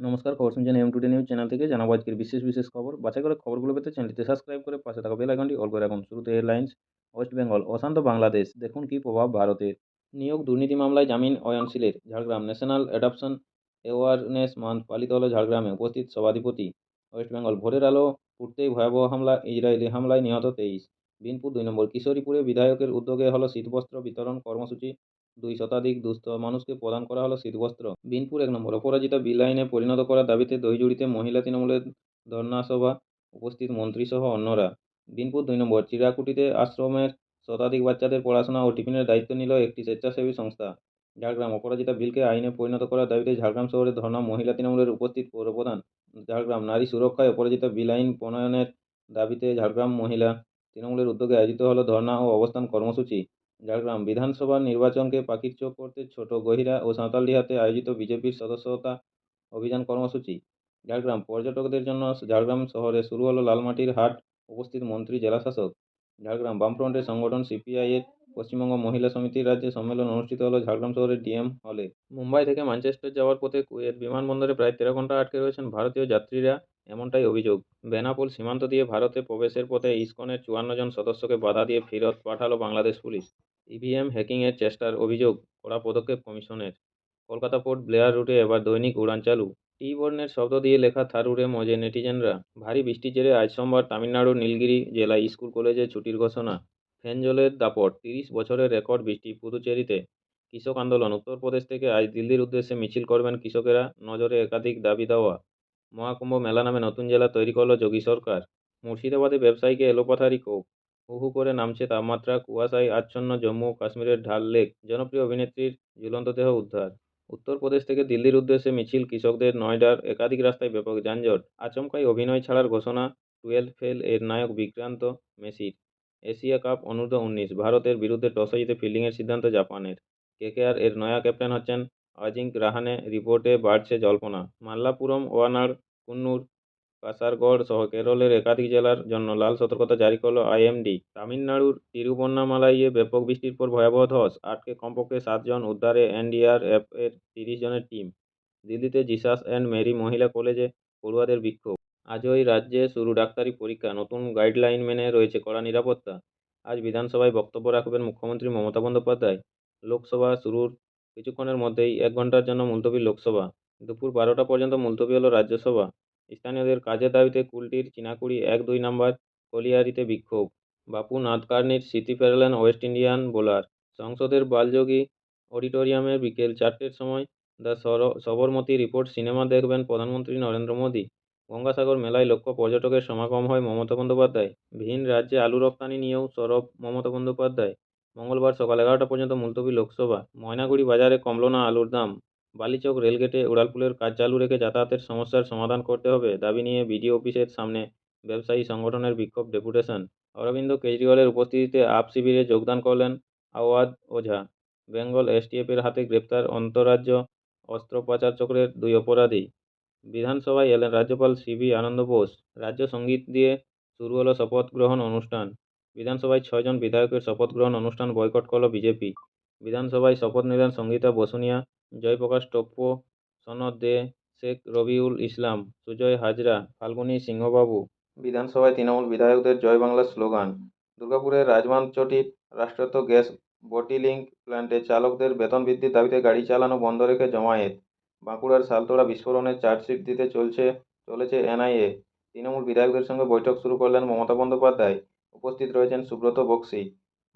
নমস্কার, খবর শুনছেন এম টুডে নিউজ চ্যানেল থেকে। জানাবো আজকের বিশেষ খবর। বাছাই করে খবরগুলো পেতে চ্যানেলটি সাবস্ক্রাইব করে পাশে থাকা বেল আইকনটি অল করে রাখুন। শুরুতে হেডলাইন্স। ওয়েস্ট বেঙ্গল অশান্ত বাংলাদেশ, দেখুন কী প্রভাব ভারতের। নিয়োগ দুর্নীতি মামলায় জামিন অয়নশীলের। Jhargram national adoption awareness month পালিত হলো ঝাড়গ্রামে। উপস্থিত সভাধিপতি। ওয়েস্ট বেঙ্গল ভোরের আলো ফুটতেই ভয়াবহ হামলা, ইসরায়েলি হামলায় নিহত 23। বিনপুর 2 নম্বর কিশোরীপুরে বিধায়কের উদ্যোগে হলো শীতবস্ত্র বিতরণ কর্মসূচি। 2 শতাধিক দুস্থ মানুষকে প্রদান করা হলো শীতবস্ত্র। বিনপুর 1 নম্বর অপরাজিতা বিল আইনে পরিণত করার দাবিতে দইজুড়িতে মহিলা তৃণমূলের ধর্ণা সভা। উপস্থিত মন্ত্রীসহ অন্যরা। বিনপুর 2 নম্বর চিরাকুটিতে আশ্রমের শতাধিক বাচ্চাদের পড়াশোনা ও টিফিনের দায়িত্ব নিল একটি স্বেচ্ছাসেবী সংস্থা। ঝাড়গ্রাম অপরাজিতা বিলকে আইনে পরিণত করার দাবিতে ঝাড়গ্রাম শহরে ধর্ণা মহিলা তৃণমূলের উপস্থিত পৌরপ্রধান। ঝাড়গ্রাম নারী সুরক্ষায় অপরাজিতা বিল আইন প্রণয়নের দাবিতে ঝাড়গ্রাম মহিলা তৃণমূলের উদ্যোগে আয়োজিত হলো ধর্ণা ও অবস্থান কর্মসূচি। ঝাড়গ্রাম বিধানসভা নির্বাচনকে পাখির চোখ করতে ছোট গহিরা ও সাঁওতালডিহাতে আয়োজিত বিজেপির সদস্যতা অভিযান কর্মসূচি। ঝাড়গ্রাম পর্যটকদের জন্য ঝাড়গ্রাম শহরে শুরু হলো লালমাটির হাট। উপস্থিত মন্ত্রী জেলাশাসক। ঝাড়গ্রাম বামফ্রন্টের সংগঠন সিপিআইয়ের পশ্চিমবঙ্গ মহিলা সমিতির রাজ্য সম্মেলন অনুষ্ঠিত হলো ঝাড়গ্রাম শহরের ডিএম হলে। মুম্বাই থেকে ম্যানচেস্টার যাওয়ার পথে কুয়েত বিমানবন্দরে প্রায় 13 ঘন্টা আটকে রয়েছেন ভারতীয় যাত্রীরা, এমনটাই অভিযোগ। বেনাপোল সীমান্ত দিয়ে ভারতে প্রবেশের পথে ইসকনের 54 জন সদস্যকে বাধা দিয়ে ফেরত পাঠালো বাংলাদেশ পুলিশ। ইভিএম হ্যাকিংয়ের চেষ্টার অভিযোগ, কড়া পদক্ষেপ কমিশনের। কলকাতা পোর্ট ব্লেয়ার রুটে এবার দৈনিক উড়ান চালু। টি বর্ণের শব্দ দিয়ে লেখা থারুরে মজে নেটিজেনরা। ভারী বৃষ্টির জেরে আজ সোমবার তামিলনাড়ুর নীলগিরি জেলায় স্কুল কলেজে ছুটির ঘোষণা। ফ্যান জলের দাপট, 30 বছরের রেকর্ড বৃষ্টি পুদুচেরিতে। কৃষক আন্দোলন, উত্তরপ্রদেশ থেকে আজ দিল্লির উদ্দেশ্যে মিছিল করবেন কৃষকেরা, নজরে একাধিক দাবি দাওয়া। মহাকুম্ভ মেলা নামে নতুন জেলা তৈরি করল যোগী সরকার। মুর্শিদাবাদে ব্যবসায়ীকে এলোপাথারি ক্ষোভ। হু হু করে নামছে তাপমাত্রা, কুয়াশায় আচ্ছন্ন জম্মু ও কাশ্মীরের ঢাল লেক। জনপ্রিয় অভিনেত্রীর ঝুলন্ত দেহ উদ্ধার। উত্তরপ্রদেশ থেকে দিল্লির উদ্দেশ্যে মিছিল কৃষকদের, নয়ডার একাধিক রাস্তায় ব্যাপক যানজট। আচমকাই অভিনয় ছাড়ার ঘোষণা 12 ফেল এর নায়ক বিক্রান্ত মেসির। এশিয়া কাপ অনূর্ধ্ব-19, ভারতের বিরুদ্ধে টসে জিতে ফিল্ডিংয়ের সিদ্ধান্ত জাপানের। কেকেআর এর নয়া ক্যাপ্টেন হচ্ছেন অজিঙ্ক রাহানে, রিপোর্টে বাড়ছে জল্পনা। মাল্লাপুরম, ওয়ানার, কুন্নুর, কাসারগড় সহ কেরলের একাধিক জেলার জন্য লাল সতর্কতা জারি করল আইএমডি। তামিলনাড়ুর তিরুবন্নামালাইয়ে ব্যাপক বৃষ্টির পর ভয়াবহ ধস, আটকে কমপক্ষে 7 জন, উদ্ধারে এনডিআরএফ এর 30 জনের টিম। দিল্লিতে জিসাস অ্যান্ড মেরি মহিলা কলেজে পড়ুয়াদের বিক্ষোভ। আজই রাজ্যে শুরু ডাক্তারি পরীক্ষা, নতুন গাইডলাইন মেনে রয়েছে কড়া নিরাপত্তা। আজ বিধানসভায় বক্তব্য রাখবেন মুখ্যমন্ত্রী মমতা বন্দ্যোপাধ্যায়। লোকসভা শুরুর কিছুক্ষণের মধ্যেই 1 ঘন্টার জন্য মুলতবি লোকসভা। দুপুর 12টা পর্যন্ত মুলতবি হল রাজ্যসভা। স্থানীয়দের কাজের দাবিতে কুলটির চিনাকুড়ি 1-2 নম্বর কলিয়ারিতে বিক্ষোভ। বাপু নাদকার্নির স্মৃতি ফেরালেন ওয়েস্ট ইন্ডিয়ান বোলার। সংসদের বালযোগী অডিটোরিয়ামে বিকেল 4টের সময় দ্য সবরমতী রিপোর্ট সিনেমা দেখবেন প্রধানমন্ত্রী নরেন্দ্র মোদী। গঙ্গাসাগর মেলায় লক্ষ পর্যটকের সমাগম হয় মমতা বন্দ্যোপাধ্যায়। ভিন রাজ্যে আলু রপ্তানি নিয়েও সরব মমতা বন্দ্যোপাধ্যায়। মঙ্গলবার সকাল 11টা পর্যন্ত মুলতবি লোকসভা। ময়নাগুড়ি বাজারে কমল না আলুর দাম। বালিচক রেলগেটে উড়ালপুলের কাজ চালু রেখে যাতায়াতের সমস্যার সমাধান করতে হবে দাবি নিয়ে বিডিও অফিসের সামনে ব্যবসায়ী সংগঠনের বিক্ষোভ ডেপুটেশন। অরবিন্দ কেজরিওয়ালের উপস্থিতিতে আপ শিবিরে যোগদান করলেন আওয়াদ ওঝা। বেঙ্গল এসটিএফের হাতে গ্রেপ্তার অন্তরাজ্য অস্ত্র পাচার চক্রের 2 অপরাধী। বিধানসভায় এলেন রাজ্যপাল সিভি আনন্দ বোস। রাজ্য সঙ্গীত দিয়ে শুরু হলো শপথ গ্রহণ অনুষ্ঠান। বিধানসভায় 6 জন বিধায়কের শপথ গ্রহণ অনুষ্ঠান বয়কট করল বিজেপি। বিধানসভায় শপথ নিলেন সঙ্গীতা বসুনিয়া, জয়প্রকাশ টপ্প, সনদ দে, শেখ রবিউল ইসলাম, সুজয় হাজরা, ফাল্গুনী সিংহবাবু। বিধানসভায় তৃণমূল বিধায়কদের জয় বাংলা স্লোগান। দুর্গাপুরের রাজমানচটির রাষ্ট্রায়ত্ত গ্যাস বটিলিং প্ল্যান্টে চালকদের বেতন বৃদ্ধির দাবিতে গাড়ি চালানো বন্ধ রেখে জমায়েত। বাঁকুড়ার সালতোড়া বিস্ফোরণের চার্জশিট দিতে চলেছে এনআইএ। তৃণমূল বিধায়কদের সঙ্গে বৈঠক শুরু করলেন মমতা বন্দ্যোপাধ্যায়। উপস্থিত রয়েছেন সুব্রত বক্সি।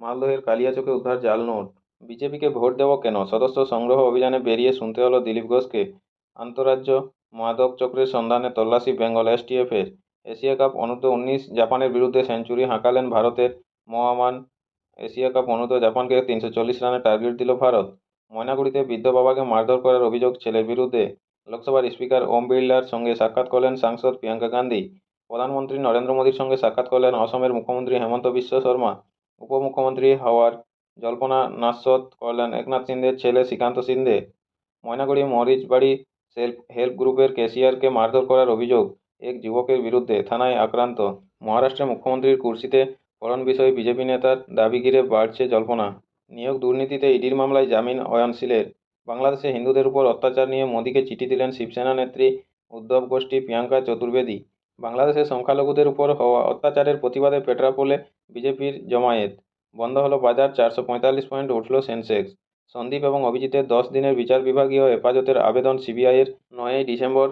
মালদহের কালিয়াচকে উদ্ধার জাল নোট। বিজেপিকে ভোট দেব কেন, সদস্য সংগ্রহ অভিযানে বেরিয়ে শুনতে হলো দিলীপ ঘোষকে। আন্তঃরাজ্য মাদক চক্রের সন্ধানে তল্লাশি বেঙ্গল এসটিএফের। এশিয়া কাপ অনূর্ধ্ব-19, জাপানের বিরুদ্ধে সেঞ্চুরি হাঁকালেন ভারতের মহামান। এশিয়া কাপ অনূর্ধ্ব জাপানকে 340 রানের টার্গেট দিল ভারত। ময়নাগুড়িতে বৃদ্ধ বাবাকে মারধর করার অভিযোগ ছেলের বিরুদ্ধে। লোকসভার স্পিকার ওম বিড়লার সঙ্গে সাক্ষাৎ করলেন সাংসদ প্রিয়াঙ্কা গান্ধী। প্রধানমন্ত্রী নরেন্দ্র মোদীর সঙ্গে সাক্ষাৎ করলেন অসমের মুখ্যমন্ত্রী হেমন্ত বিশ্ব শর্মা। উপমুখ্যমন্ত্রী হওয়ার জল্পনা নাশৎ করলেন একনাথ সিন্ধের ছেলে শ্রীকান্ত সিন্ধে। ময়নাগুড়ি মরিচবাড়ি সেলফ হেল্প গ্রুপের ক্যাশিয়ারকে মারধর করার অভিযোগ এক যুবকের বিরুদ্ধে, থানায় আক্রান্ত। মহারাষ্ট্রে মুখ্যমন্ত্রীর কুর্সিতে ফড়নবিস বিজেপি নেতার দাবি ঘিরে বাড়ছে জল্পনা। নিয়োগ দুর্নীতিতে ইডির মামলায় জামিন অয়নশীলের। বাংলাদেশে হিন্দুদের উপর অত্যাচার নিয়ে মোদীকে চিঠি দিলেন শিবসেনা নেত্রী উদ্ধব গোষ্ঠী প্রিয়াঙ্কা চতুর্বেদী। বাংলাদেশের সংখ্যালঘুদের উপর হওয়া অত্যাচারের প্রতিবাদে পেট্রাপোলে বিজেপির জমায়েত। বন্ধ হলো বাজার, 445 পয়েন্ট উঠল সেন্সেক্স। সন্দীপ এবং অভিজিতের 10 দিনের বিচার বিভাগীয় হেফাজতের আবেদন সিবিআইয়ের 9ই ডিসেম্বর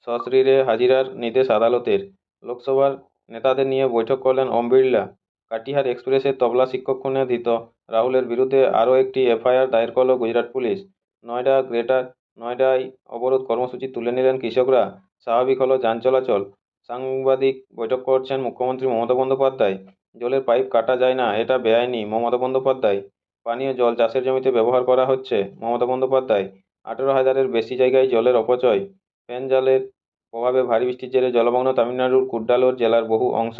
সশরীরে হাজিরার নির্দেশ আদালতের। লোকসভার নেতাদের নিয়ে বৈঠক করলেন ওম বিড়লা। কাটিহার এক্সপ্রেসের তবলা শিক্ষক খুনে ধৃত রাহুলের বিরুদ্ধে আরও একটি এফআইআর দায়ের করল গুজরাট পুলিশ। নয়ডা গ্রেটার নয়ডায় অবরোধ কর্মসূচি তুলে নিলেন কৃষকরা। স্বাভাবিক হলো যান চলাচল। সাংবাদিক বৈঠক করছেন মুখ্যমন্ত্রী মমতা বন্দ্যোপাধ্যায়। জলের পাইপ কাটা যায় না, এটা বেআইনি, মমতা বন্দ্যোপাধ্যায়। পানীয় জল চাষের জমিতে ব্যবহার করা হচ্ছে, মমতা বন্দ্যোপাধ্যায়। 18,000-এর বেশি জায়গায় জলের অপচয়। ফ্যান জালের প্রভাবে ভারী বৃষ্টির জেরে জলমগ্ন তামিলনাড়ুর কুড্ডালোর জেলার বহু অংশ।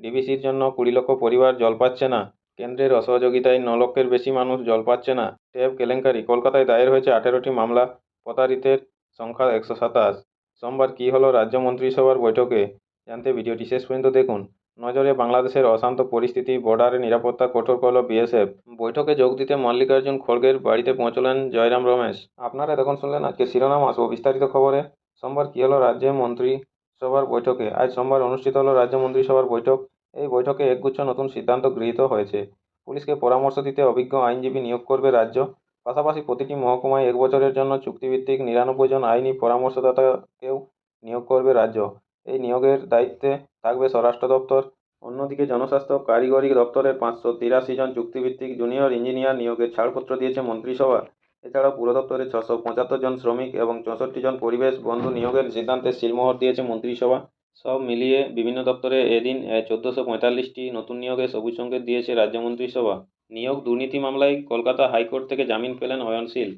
ডিবিসির জন্য 20 লক্ষ পরিবার জল পাচ্ছে না। কেন্দ্রের অসহযোগিতায় 9 লক্ষের বেশি মানুষ জল পাচ্ছে না। ট্যাব কেলেঙ্কারি, কলকাতায় দায়ের হয়েছে 18টি মামলা, প্রতারিতের সংখ্যা 127। সোমবার কী হলো রাজ্য মন্ত্রিসভার বৈঠকে, জানতে ভিডিওটি শেষ পর্যন্ত দেখুন। নজরে বাংলাদেশের অশান্ত পরিস্থিতি, বর্ডারে নিরাপত্তা কঠোর করল বিএসএফ। বৈঠকে যোগ দিতে মল্লিকার্জুন খড়গের বাড়িতে পৌঁছলেন জয়রাম রমেশ। আপনারা এখন শুনলেন আজকে শিরোনাম, আসবো বিস্তারিত খবরে। সোমবার কী হলো রাজ্য মন্ত্রিসভার বৈঠকে। আজ সোমবার অনুষ্ঠিত হলো রাজ্য মন্ত্রিসভার বৈঠক। এই বৈঠকে একগুচ্ছ নতুন সিদ্ধান্ত গৃহীত হয়েছে। পুলিশকে পরামর্শ দিতে অভিজ্ঞ আইনজীবী নিয়োগ করবে রাজ্য। পাশাপাশি প্রতিটি মহকুমায় 1 বছরের জন্য চুক্তিভিত্তিক 99 জন আইনি পরামর্শদাতাকেও নিয়োগ করবে রাজ্য। এই নিয়োগের দায়িত্বে থাকবে স্বরাষ্ট্র দপ্তর। অন্যদিকে জনস্বাস্থ্য কারিগরি দপ্তরের 583 জন চুক্তিভিত্তিক জুনিয়র ইঞ্জিনিয়ার নিয়োগের ছাড়পত্র দিয়েছে মন্ত্রিসভা। এছাড়াও পুর দপ্তরে 675 জন শ্রমিক এবং 64 জন পরিবেশ বন্ধু নিয়োগের সিদ্ধান্তে সিলমোহর দিয়েছে মন্ত্রিসভা। সব মিলিয়ে বিভিন্ন দপ্তরে এদিন 1445টি নতুন নিয়োগে সবুজ সংকেত দিয়েছে রাজ্য মন্ত্রিসভা। নিয়োগ দুর্নীতি মামলায় কলকাতা হাইকোর্ট থেকে জামিন পেলেন অয়নশীল।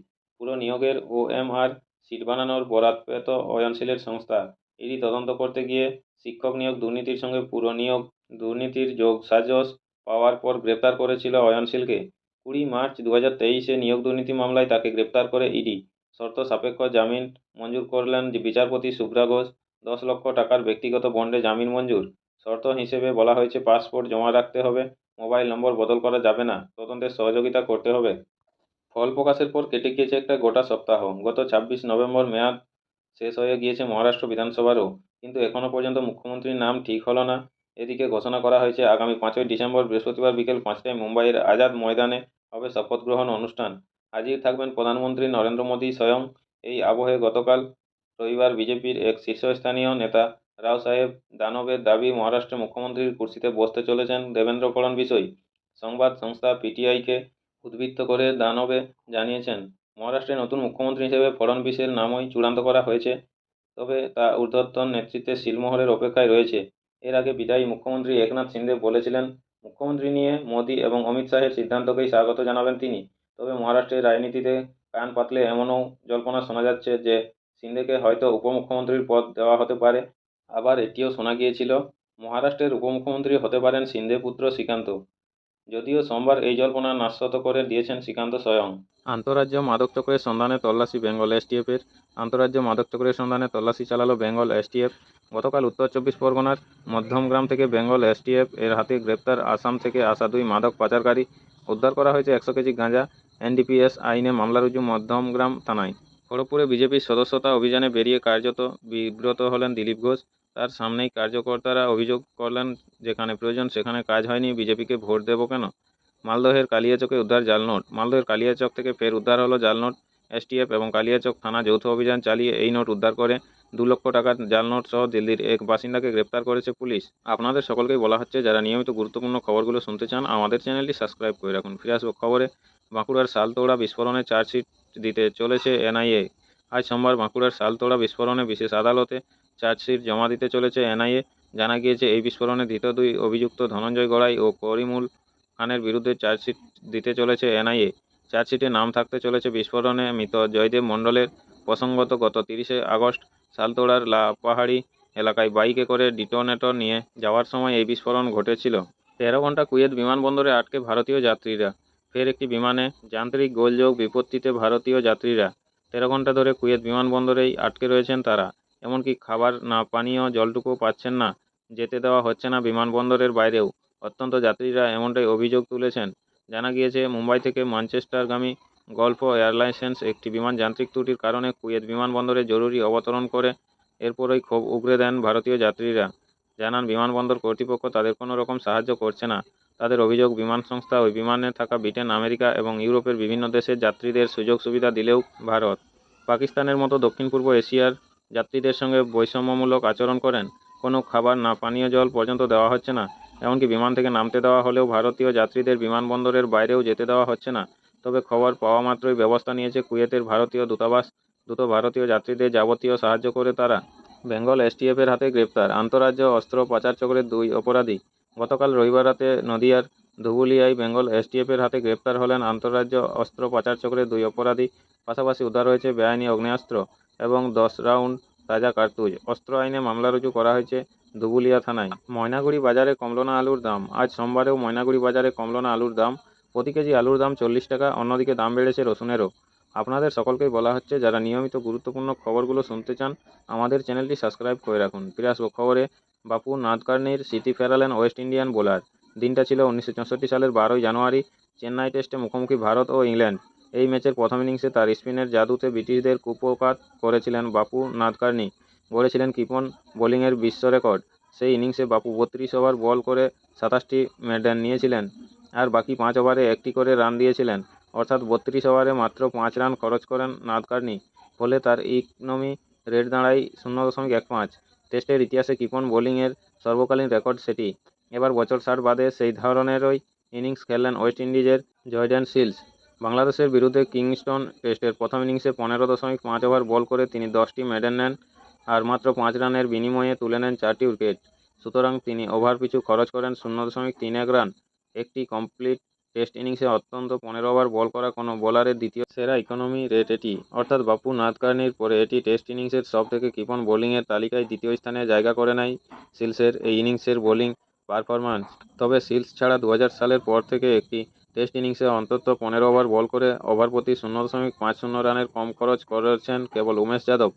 পুরো নিয়োগের ওএমআর সিট বানানোর বরাত পেত অয়নশীলের সংস্থা। ইডি তদন্ত করতে গিয়ে শিক্ষক নিয়োগ দুর্নীতির সঙ্গে পুরো নিয়োগ দুর্নীতির যোগসাজশ পাওয়ার পর গ্রেপ্তার করেছিল অয়নশীলকে। 20 মার্চ 2023-এ নিয়োগ দুর্নীতি মামলায় তাকে গ্রেপ্তার করে ইডি। শর্ত সাপেক্ষ জামিন মঞ্জুর করলেন বিচারপতি শুভ্রা ঘোষ। 10 লক্ষ টাকার ব্যক্তিগত বন্ডে জামিন মঞ্জুর। শর্ত হিসেবে বলা হয়েছে পাসপোর্ট জমা রাখতে হবে, মোবাইল নম্বর বদল করা যাবে না, তদন্তের সহযোগিতা করতে হবে। ফল প্রকাশের পর কেটে গিয়েছে একটা গোটা সপ্তাহ। গত 26 নভেম্বর মেয়াদ শেষ হয়ে গিয়েছে মহারাষ্ট্র বিধানসভারও, কিন্তু এখনও পর্যন্ত মুখ্যমন্ত্রীর নাম ঠিক হলো না। এদিকে ঘোষণা করা হয়েছে আগামী 5ই ডিসেম্বর বৃহস্পতিবার বিকেল 5টায় মুম্বাইয়ের আজাদ ময়দানে হবে শপথ গ্রহণ অনুষ্ঠান। হাজির থাকবেন প্রধানমন্ত্রী নরেন্দ্র মোদী স্বয়ং। এই আবহে গতকাল রবিবার বিজেপির এক শীর্ষস্থানীয় নেতা রাও সাহেব দানবের দাবি মহারাষ্ট্রে মুখ্যমন্ত্রীর কুর্সিতে বসতে চলেছেন দেবেন্দ্র ফডণবীসই। সংবাদ সংস্থা পিটিআইকে উদ্ধৃত করে দানবে জানিয়েছেন, মহারাষ্ট্রের নতুন মুখ্যমন্ত্রী হিসেবে ফডণবীসের নামই চূড়ান্ত করা হয়েছে, তবে তা ঊর্ধ্বতন নেতৃত্বের সিলমোহরের অপেক্ষায় রয়েছে। এর আগে বিদায়ী মুখ্যমন্ত্রী একনাথ শিন্দে বলেছিলেন, মুখ্যমন্ত্রী নিয়ে মোদী এবং অমিত শাহের সিদ্ধান্তকেই স্বাগত জানাবেন তিনি। তবে মহারাষ্ট্রের রাজনীতিতে কান পাতলে এমনও জল্পনা শোনা যাচ্ছে যে শিন্দেকে হয়তো উপমুখ্যমন্ত্রীর পদ দেওয়া হতে পারে। আবার এটিও শোনা গিয়েছিল, মহারাষ্ট্রের উপমুখ্যমন্ত্রী হতে পারেন শিন্দে পুত্র শ্রীকান্ত। যদিও সোমবার এই জল্পনা নাশ্রত করে দিয়েছেন শ্রীকান্ত স্বয়ং। আন্তঃরাজ্য মাদক চক্রের সন্ধানে তল্লাশি বেঙ্গল এসটিএফের। আন্তঃরাজ্য মাদক চক্রের সন্ধানে তল্লাশি চালালো বেঙ্গল এসটিএফ। গতকাল উত্তর 24 পরগনার মধ্যমগ্রাম থেকে বেঙ্গল এসটিএফ এর হাতে গ্রেপ্তার আসাম থেকে আসা 2 মাদক পাচারকারী। উদ্ধার করা হয়েছে 100 কেজি গাঁজা। এনডিপিএস আইনে মামলা রুজু মধ্যমগ্রাম থানায়। খড়গপুরে বিজেপির সদস্যতা অভিযানে বেরিয়ে কার্যত বিব্রত হলেন দিলীপ ঘোষ। তার সামনেই কার্যকর্তারা অভিযোগ করলেন, যেখানে প্রয়োজন সেখানে কাজ হয়নি, বিজেপিকে ভোট দেব কেন। মালদহের কালিয়াচকে উদ্ধার জাল নোট। মালদহের কালিয়াচক থেকে ফের উদ্ধার হলো জাল নোট। এসটিএফ এবং কালিয়াচক থানা যৌথ অভিযান চালিয়ে এই নোট উদ্ধার করে 2 লক্ষ টাকার জাল নোট সহ দিল্লির এক বাসিন্দাকে গ্রেপ্তার করেছে পুলিশ। আপনাদের সকলকেই বলা হচ্ছে, যারা নিয়মিত গুরুত্বপূর্ণ খবরগুলো শুনতে চান আমাদের চ্যানেলটি সাবস্ক্রাইব করে রাখুন। ফিরে আসবো খবরে। বাঁকুড়ার শালতোড়া বিস্ফোরণে চার্জশিট দিতে চলেছে এনআইএ। আজ সোমবার বাঁকুড়ার শালতোড়া বিস্ফোরণে বিশেষ আদালতে চার্জশিট জমা দিতে চলেছে এনআইএ। জানা গিয়েছে, এই বিস্ফোরণে ধৃত 2 অভিযুক্ত ধনঞ্জয় গড়াই ও করিমুল খানের বিরুদ্ধে চার্জশিট দিতে চলেছে এনআইএ। চার্জশিটে নাম থাকতে চলেছে বিস্ফোরণে মৃত জয়দেব মণ্ডলের। প্রসঙ্গত, গত 30শে আগস্ট শালতোড়ার লাপাহাড়ি এলাকায় বাইকে করে ডিটোনেটর নিয়ে যাওয়ার সময় এই বিস্ফোরণ ঘটেছিল। 13 ঘন্টা কুয়েত বিমানবন্দরে আটকে ভারতীয় যাত্রীরা। ফের একটি বিমানে যান্ত্রিক গোলযোগ, বিপত্তিতে ভারতীয় যাত্রীরা। 13 ঘন্টা ধরে কুয়েত বিমানবন্দরেই আটকে রয়েছেন তারা। এমনকি খাবার না পানীয় জলটুকুও পাচ্ছেন না, যেতে দেওয়া হচ্ছে না বিমানবন্দরের বাইরেও। অত্যন্ত যাত্রীরা এমনটাই অভিযোগ তুলেছেন। জানা গিয়েছে, মুম্বাই থেকে ম্যানচেস্টারগামী গলফ এয়ারলাইন্সের একটি বিমান যান্ত্রিক ত্রুটির কারণে কুয়েত বিমানবন্দরে জরুরি অবতরণ করে এরপরই ক্ষোভ উগরে দেন ভারতীয় যাত্রীরা, জানান বিমানবন্দর কর্তৃপক্ষ তাদের কোনো রকম সাহায্য করছে না। তাদের অভিযোগ, বিমান সংস্থা ওই বিমানে থাকা ব্রিটেন, আমেরিকা এবং ইউরোপের বিভিন্ন দেশের যাত্রীদের সুযোগ সুবিধা দিলেও ভারত পাকিস্তানের মতো দক্ষিণ পূর্ব এশিয়ার যাত্রীদের সঙ্গে বৈষম্যমূলক আচরণ করেন। কোনো খাবার না পানীয় জল পর্যন্ত দেওয়া হচ্ছে না। এমনকি বিমান থেকে নামতে দেওয়া হলেও ভারতীয় যাত্রীদের বিমানবন্দরের বাইরেও যেতে দেওয়া হচ্ছে না। তবে খবর পাওয়া মাত্রই ব্যবস্থা নিয়েছে কুয়েতের ভারতীয় দূতাবাস। দ্রুত ভারতীয় যাত্রীদের যাবতীয় সাহায্য করে তারা। বেঙ্গল এসটিএফের হাতে গ্রেপ্তার আন্তঃরাজ্য অস্ত্র পাচার চক্রের 2 অপরাধী। গতকাল রবিবার রাতে নদিয়ার ধুবুলিয়ায় বেঙ্গল এসটিএফের হাতে গ্রেপ্তার হলেন আন্তঃরাজ্য অস্ত্র পাচার চক্রের 2 অপরাধী। পাশাপাশি উদ্ধার হয়েছে বেআইনি আগ্নেয়াস্ত্র এবং 10 রাউন্ড তাজা কার্তুজ। অস্ত্র আইনে মামলা রুজু করা হয়েছে ধুবুলিয়া থানায়। ময়নাগুড়ি বাজারে কমলনা আলুর দাম। আজ সোমবারেও ময়নাগুড়ি বাজারে কমলনা আলুর দাম। প্রতি কেজি আলুর দাম 40 টাকা। অন্যদিকে দাম বেড়েছে রসুনেরও। আপনাদের সকলকেই বলা হচ্ছে, যারা নিয়মিত গুরুত্বপূর্ণ খবরগুলো শুনতে চান আমাদের চ্যানেলটি সাবস্ক্রাইব করে রাখুন। ফিরে আসবো খবরে। বাপু নাদকার্নির সিটি ফেরালেন ওয়েস্ট ইন্ডিয়ান বোলার। দিনটা ছিল 1964 সালের 12ই জানুয়ারি। চেন্নাই টেস্টে মুখোমুখি ভারত ও ইংল্যান্ড। এই ম্যাচের প্রথম ইনিংসে তার স্পিনের জাদুতে ব্রিটিশদের কুপোকাত করেছিলেন বাপু নাদকার্নি। গড়েছিলেন কৃপন বোলিংয়ের বিশ্ব রেকর্ড। সেই ইনিংসে বাপু 32 ওভার বল করে 27টি মেডেন নিয়েছিলেন আর বাকি 5 ওভারে একটি করে রান দিয়েছিলেন। অর্থাৎ 32 ওভারে মাত্র 5 রান খরচ করেন নাদকার্নি। ফলে তার ইকনমি রেট দাঁড়ায় 0.15। টেস্টের ইতিহাসে কৃপন বোলিংয়ের সর্বকালীন রেকর্ড সেটি। এবার বছর 60 বাদে সেই ধরনেরই ইনিংস খেললেন ওয়েস্ট ইন্ডিজের জর্ডেন সিলস। বাংলাদেশের বিরুদ্ধে কিংস্টন টেস্টের প্রথম ইনিংসে 15.5 ওভার বল করে তিনি 10টি মেডেন নেন আর মাত্র 5 রানের বিনিময়ে তুলে নেন 4টি উইকেট। সুতরাং তিনি ওভার পিছু খরচ করেন 0.31 রান। একটি কমপ্লিট টেস্ট ইনিংসে অন্তত 15 ওভার বল করা কোনো বোলারের দ্বিতীয় সেরা ইকোনমি রেট এটি। অর্থাৎ বাপু নাদকার্নির পরে এটি টেস্ট ইনিংসের সব থেকে কৃপণ বোলিংয়ের তালিকায় দ্বিতীয় স্থানে জায়গা করে নেয় সিলসের এই ইনিংসের বোলিং পারফরম্যান্স। তবে সিলস ছাড়া 2000 সালের পর থেকে একটি টেস্ট ইনিংসে অন্তত 15 ওভার বল করে ওভার প্রতি 0.50 রানের কম খরচ করেছেন কেবল উমেশ যাদব।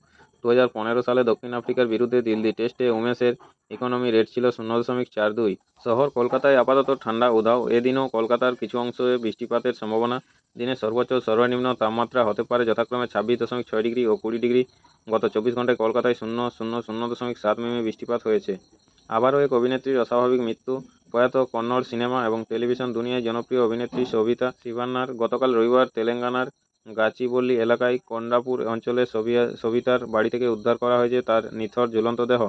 2015 সালে দক্ষিণ আফ্রিকার বিরুদ্ধে দিল্লি টেস্টে উমেশের ইকোনমি রেট ছিল 0.42। শহর কলকাতায় আপাতত ঠান্ডা উধাও। এদিনও কলকাতার কিছু অংশে বৃষ্টিপাতের সম্ভাবনা। দিনের সর্বোচ্চ ও সর্বনিম্ন তাপমাত্রা হতে পারে যথাক্রমে 26.6 ডিগ্রি ও 20 ডিগ্রি। গত 24 ঘন্টায় কলকাতায় 0.7 মিমি বৃষ্টিপাত হয়েছে। আবারও এক অভিনেত্রীর অস্বাভাবিক মৃত্যু। প্রয়াত কন্নড় সিনেমা এবং টেলিভিশন দুনিয়ায় জনপ্রিয় অভিনেত্রী সবিতা শিবান্নার গতকাল রবিবার তেলেঙ্গানার গাচিবল্লী এলাকায় কন্ডাপুর অঞ্চলে সবিতার বাড়ি থেকে উদ্ধার করা হয়েছে তার নিথর ঝুলন্ত দেহ।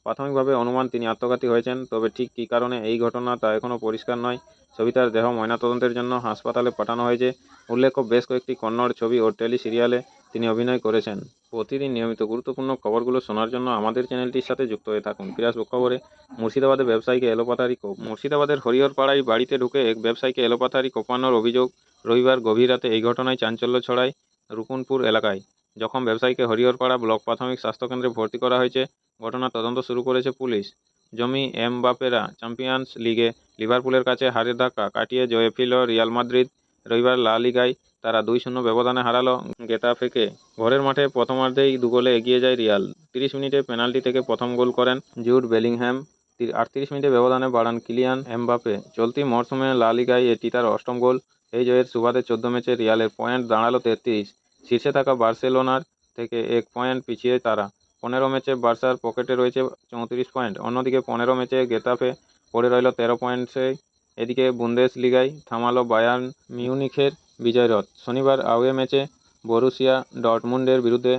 প্রাথমিকভাবে অনুমান তিনি আত্মঘাতী হয়েছেন, তবে ঠিক কী কারণে এই ঘটনা তা এখনও পরিষ্কার নয়। সবিতার দেহ ময়নাতদন্তের জন্য হাসপাতালে পাঠানো হয়েছে। উল্লেখ্য, বেশ কয়েকটি কন্নড় ছবি ও টেলি সিরিয়ালে তিনি অভিনয় করেছেন। প্রতিদিন নিয়মিত গুরুত্বপূর্ণ খবরগুলো শোনার জন্য আমাদের চ্যানেলটির সাথে যুক্ত হয়ে থাকুন। ফিরে আসবো খবরে। মুর্শিদাবাদে ব্যবসায়ীকে এলোপাতাড়ি কোপ। মুর্শিদাবাদের হরিহরপাড়ায় বাড়িতে ঢুকে এক ব্যবসায়ীকে এলোপাতাড়ি কোপানোর অভিযোগ। রবিবার গভীর রাতে এই ঘটনায় চাঞ্চল্য ছড়ায় রুকুনপুর এলাকায়। জখম ব্যবসায়ীকে হরিহরপাড়া ব্লক প্রাথমিক স্বাস্থ্যকেন্দ্রে ভর্তি করা হয়েছে। ঘটনার তদন্ত শুরু করেছে পুলিশ। জমি এমবাপেরা চ্যাম্পিয়ন্স লিগে লিভারপুলের কাছে হারের ধাক্কা কাটিয়ে জয়ে ফিরল রিয়াল মাদ্রিদ। রবিবার লা লিগায় তারা 2-0 ব্যবধানে হারালো গেতাফেকে। ঘরের মাঠে প্রথমার্ধেই 2 গোলে এগিয়ে যায় রিয়াল। 30 মিনিটে পেনাল্টি থেকে প্রথম গোল করেন জুড বেলিংহ্যাম। 38 মিনিটে ব্যবধানে বাড়ান কিলিয়ান এমবাপে। চলতি মরশুমে লা লিগায় এটি তার 8ম গোল। এই জয়ের সুবাদে 14 ম্যাচে রিয়ালের পয়েন্ট দাঁড়ালো 33। শীর্ষে থাকা বার্সেলোনার থেকে 1 পয়েন্ট পিছিয়ে তারা। 15 ম্যাচে বার্সার পকেটে রয়েছে 34 পয়েন্ট। অন্যদিকে 15 ম্যাচে গেতাফে পড়ে রইল 13 পয়েন্টে। এদিকে বুন্দেসলিগায় থামালো বায়ার্ন মিউনিখের বিজয়রথ। শনিবার আওয়ে ম্যাচে বরুসিয়া ডর্টমুন্ডের বিরুদ্ধে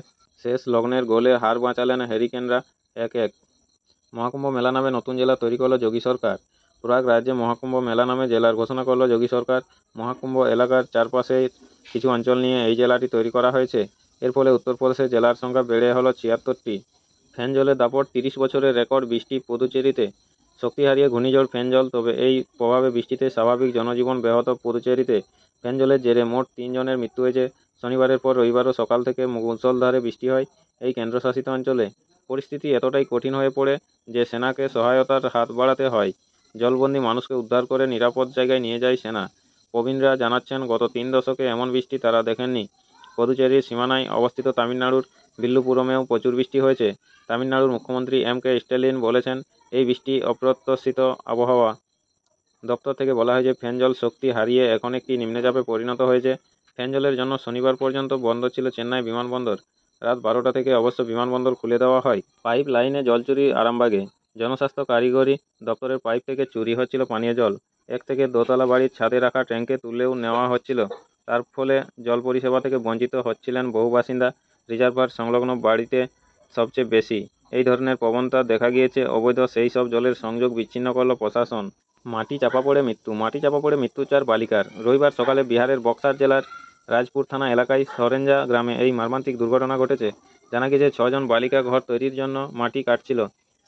শেষ লগ্নের গোলে হার বাঁচালেন হ্যারিকেনরা 1-1। মহাকুম্ভ মেলা নামে নতুন জেলা তৈরি করল যোগী সরকার। প্রয়াগরাজ্যে মহাকুম্ভ মেলা নামে জেলার ঘোষণা করল যোগী সরকার। মহাকুম্ভ এলাকার চারপাশের কিছু অঞ্চল নিয়ে এই জেলাটি তৈরি করা হয়েছে। এর ফলে উত্তরপ্রদেশে জেলার সংখ্যা বেড়ে হলো 76টি। ফ্যান জলের দাপট। 30 বছরের রেকর্ড বৃষ্টি পুদুচেরিতে। শক্তি হারিয়ে ঘূর্ণিঝড় ফেনজল। তবে এই প্রভাবে বৃষ্টিতে স্বাভাবিক জনজীবন ব্যাহত পুদুচেরিতে। ফেনজলের জেরে মোট 3 জনের মৃত্যু হয়েছে। শনিবারের পর রবিবারও সকাল থেকে মুষলধারে বৃষ্টি হয় এই কেন্দ্রশাসিত অঞ্চলে। পরিস্থিতি এতটাই কঠিন হয়ে পড়ে যে সেনাকে সহায়তার হাত বাড়াতে হয়। জলবন্দী মানুষকে উদ্ধার করে নিরাপদ জায়গায় নিয়ে যায় সেনা। প্রবীণরা জানাচ্ছেন, গত 3 দশকে এমন বৃষ্টি তারা দেখেননি। পুদুচেরির সীমানায় অবস্থিত তামিলনাড়ুর বিল্লুপুরমেও প্রচুর বৃষ্টি হয়েছে। তামিলনাড়ুর মুখ্যমন্ত্রী এম.কে স্ট্যালিন বলেছেন, এই বৃষ্টি অপ্রত্যাশিত আবহাওয়া। দপ্তর থেকে বলা হয়েছে, ফেনজল শক্তি হারিয়ে এখন একটি নিম্নচাপে পরিণত হয়েছে। ফেনজলের জন্য শনিবার পর্যন্ত বন্ধ ছিল চেন্নাই বিমানবন্দর। রাত 12টা থেকে অবশ্য বিমানবন্দর খুলে দেওয়া হয়। পাইপ লাইনে জল চুরি আরামবাগে। জনস্বাস্থ্য কারিগরি দপ্তরের পাইপ থেকে চুরি হচ্ছিল পানীয় জল। 1 থেকে দোতলা বাড়ির ছাদে রাখা ট্যাঙ্কে তুলেও নেওয়া হচ্ছিল। তার ফলে জল পরিষেবা থেকে বঞ্চিত হচ্ছিলেন বহু বাসিন্দা। রিজার্ভার সংলগ্ন বাড়িতে সবচেয়ে বেশি এই ধরনের প্রবণতা দেখা গিয়েছে। অবৈধ সেই সব জলের সংযোগ বিচ্ছিন্ন করল প্রশাসন। মাটি চাপা পড়ে মৃত্যু 4 বালিকার। রবিবার সকালে বিহারের বক্সার জেলার রাজপুর থানা এলাকায় সরেঞ্জা গ্রামে এই মর্মান্তিক দুর্ঘটনা ঘটেছে। জানা গেছে 6 জন বালিকা ঘর তৈরির জন্য মাটি কাটছিল।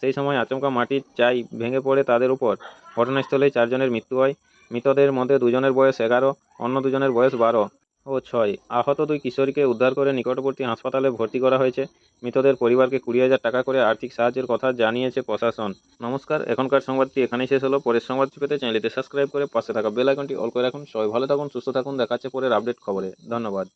সেই সময় আচমকা মাটির চাই ভেঙে পড়ে তাদের উপর। ঘটনাস্থলেই 4 জনের মৃত্যু হয়। মৃতদের মধ্যে 2 জনের বয়স 11, অন্য 2 জনের বয়স 12 ও 6। আহত 2 কিশোরীকে উদ্ধার করে নিকটবর্তী হাসপাতালে ভর্তি করা হয়েছে। মৃতদের পরিবারকে 20,000 টাকা করে আর্থিক সাহায্যের কথা জানিয়েছে প্রশাসন। নমস্কার, এখনকার সংবাদটি এখানেই শেষ হলো। পরের সংবাদটি পেতে চ্যানেলটি সাবস্ক্রাইব করে পাশে থাকা বেল আইকনটি অল করে রাখুন। সবাই ভালো থাকুন, সুস্থ থাকুন। দেখা হচ্ছে পরের আপডেট খবরে। ধন্যবাদ।